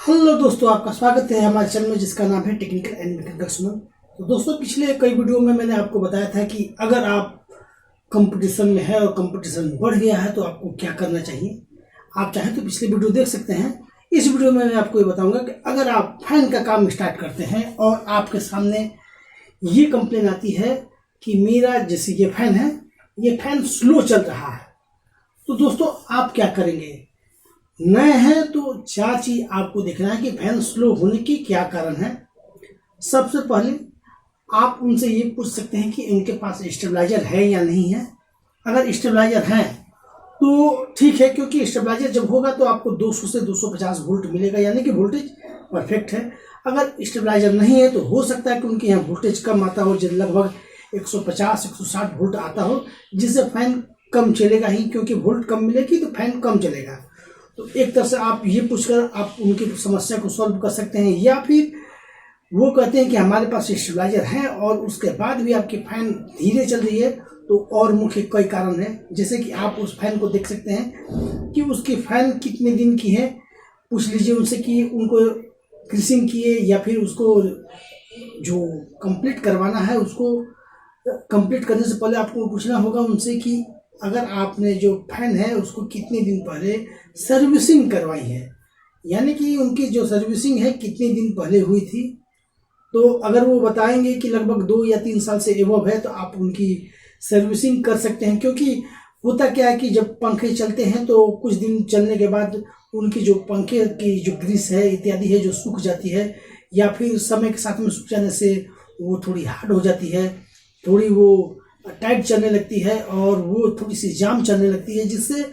Hello दोस्तों, आपका स्वागत है हमारे चैनल में जिसका नाम है टेक्निकल एंड मैकेनिकल सुमन। तो दोस्तों, पिछले कई वीडियो में मैंने आपको बताया था कि अगर आप कंपटीशन में है और कंपटीशन बढ़ गया है तो आपको क्या करना चाहिए। आप चाहें तो पिछले वीडियो देख सकते हैं। इस वीडियो में मैं आपको ये बताऊंगा कि अगर आप फैन का काम स्टार्ट करते हैं और आपके सामने ये कंप्लेन आती है कि मेरा जैसे ये फैन है, ये फैन स्लो चल रहा है, तो दोस्तों आप क्या करेंगे। नए हैं तो चार चीज आपको देखना है कि फैन स्लो होने की क्या कारण है। सबसे पहले आप उनसे ये पूछ सकते हैं कि उनके पास स्टेबलाइजर है या नहीं है। अगर स्टेबलाइजर है तो ठीक है, क्योंकि स्टेबलाइजर जब होगा तो आपको 200 से 250 वोल्ट मिलेगा, यानी कि वोल्टेज परफेक्ट है। अगर स्टेबलाइजर नहीं है तो हो सकता है कि उनके यहाँ वोल्टेज कम आता हो, जो लगभग 150-160 वोल्ट आता हो, जिससे फैन कम चलेगा ही, क्योंकि वोल्ट कम मिलेगी तो फैन कम चलेगा। तो एक तरह से आप ये पूछकर आप उनकी समस्या को सॉल्व कर सकते हैं। या फिर वो कहते हैं कि हमारे पास स्टेबलाइजर है और उसके बाद भी आपकी फैन धीरे चल रही है, तो और मुख्य कई कारण है। जैसे कि आप उस फैन को देख सकते हैं कि उसकी फैन कितने दिन की है, पूछ लीजिए उनसे कि उनको ग्रीसिंग किए, या फिर उसको जो कंप्लीट करवाना है उसको कंप्लीट करने से पहले आपको पूछना होगा उनसे कि अगर आपने जो फैन है उसको कितने दिन पहले सर्विसिंग करवाई है, यानी कि उनकी जो सर्विसिंग है कितने दिन पहले हुई थी। तो अगर वो बताएंगे कि लगभग 2 या 3 साल से एबव है तो आप उनकी सर्विसिंग कर सकते हैं। क्योंकि होता क्या है कि जब पंखे चलते हैं तो कुछ दिन चलने के बाद उनकी जो पंखे की जो ग्रीस है इत्यादि है जो सूख जाती है, या फिर समय के साथ में सूख जाने से वो थोड़ी हार्ड हो जाती है, थोड़ी वो टाइट चलने लगती है और वो थोड़ी सी जाम चलने लगती है, जिससे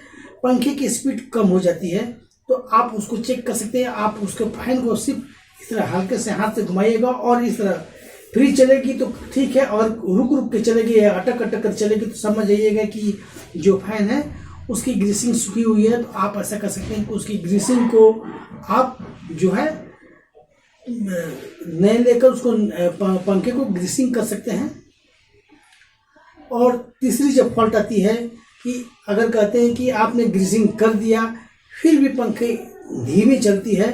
पंखे की स्पीड कम हो जाती है। तो आप उसको चेक कर सकते हैं। आप उसके फैन को सिर्फ इस तरह हल्के से हाथ से घुमाइएगा और इस तरह फ्री चलेगी तो ठीक है, और रुक रुक के चलेगी या अटक अटक कर चलेगी तो समझ जाइएगा कि जो फैन है उसकी ग्रीसिंग सूखी हुई है। तो आप ऐसा कर सकते हैं कि उसकी ग्रीसिंग को आप जो है नए लेकर उसको पंखे को ग्रीसिंग कर सकते हैं। और तीसरी जब फॉल्ट आती है कि अगर कहते हैं कि आपने ग्रीसिंग कर दिया फिर भी पंखे धीमी चलती है,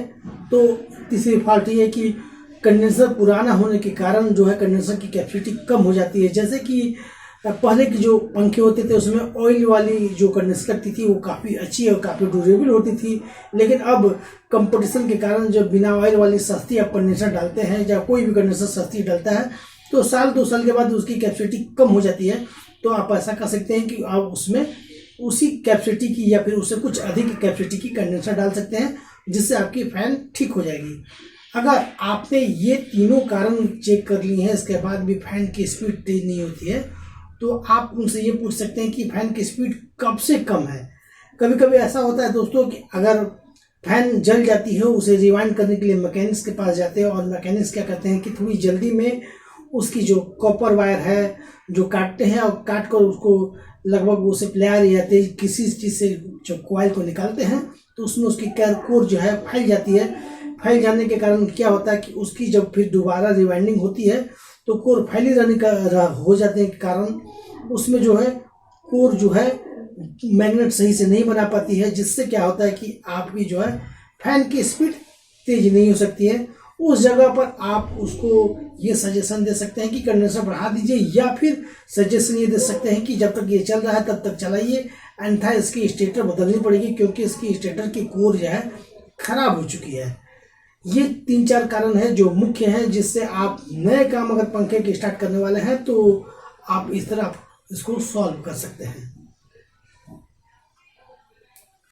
तो तीसरी फॉल्ट ये है कि कंडेंसर पुराना होने के कारण जो है कंडेंसर की कैपेसिटी कम हो जाती है। जैसे कि पहले के जो पंखे होते थे उसमें ऑयल वाली जो कंडेंसर लगती थी वो काफ़ी अच्छी और काफ़ी ड्यूरेबल होती थी, लेकिन अब कंपटीशन के कारण जब बिना ऑयल वाली सस्ती आप कंडेंसर डालते हैं या कोई भी कंडेंसर सस्ती डालता है तो साल 2 साल के बाद उसकी कैपेसिटी कम हो जाती है। तो आप ऐसा कर सकते हैं कि आप उसमें उसी कैपेसिटी की या फिर उससे कुछ अधिक कैपेसिटी की कंडेंसर डाल सकते हैं, जिससे आपकी फैन ठीक हो जाएगी। अगर आपने ये तीनों कारण चेक कर लिए हैं, इसके बाद भी फैन की स्पीड तेज नहीं होती है, तो आप उनसे ये पूछ सकते हैं कि फैन की स्पीड कब से कम है। कभी कभी ऐसा होता है दोस्तों कि अगर फैन जल जाती है, उसे रिवाइंड करने के लिए मैकेनिक्स के पास जाते हैं, और मैकेनिक्स क्या करते हैं कि थोड़ी जल्दी में उसकी जो कॉपर वायर है जो काटते हैं और काट कर उसको लगभग उसे प्लेयर या तेज किसी चीज़ से जो कॉइल को निकालते हैं तो उसमें उसकी कोर जो है फैल जाती है। फैल जाने के कारण क्या होता है कि उसकी जब फिर दोबारा रिवाइंडिंग होती है तो कोर फैली रहने का हो जाने के कारण उसमें जो है कोर जो है मैग्नेट सही से नहीं बना पाती है, जिससे क्या होता है कि आपकी जो है फैन की स्पीड तेज नहीं हो सकती है। उस जगह पर आप उसको ये सजेशन दे सकते हैं कि कंडेंसर बढ़ा दीजिए, या फिर सजेशन ये दे सकते हैं कि जब तक ये चल रहा है तब तक चलाइए, अन्यथा इसकी स्टेटर बदलनी पड़ेगी क्योंकि इसकी स्टेटर की कोर जो है खराब हो चुकी है। ये 3-4 कारण है जो मुख्य हैं, जिससे आप नए काम अगर पंखे के स्टार्ट करने वाले हैं तो आप इस तरह इसको सॉल्व कर सकते हैं।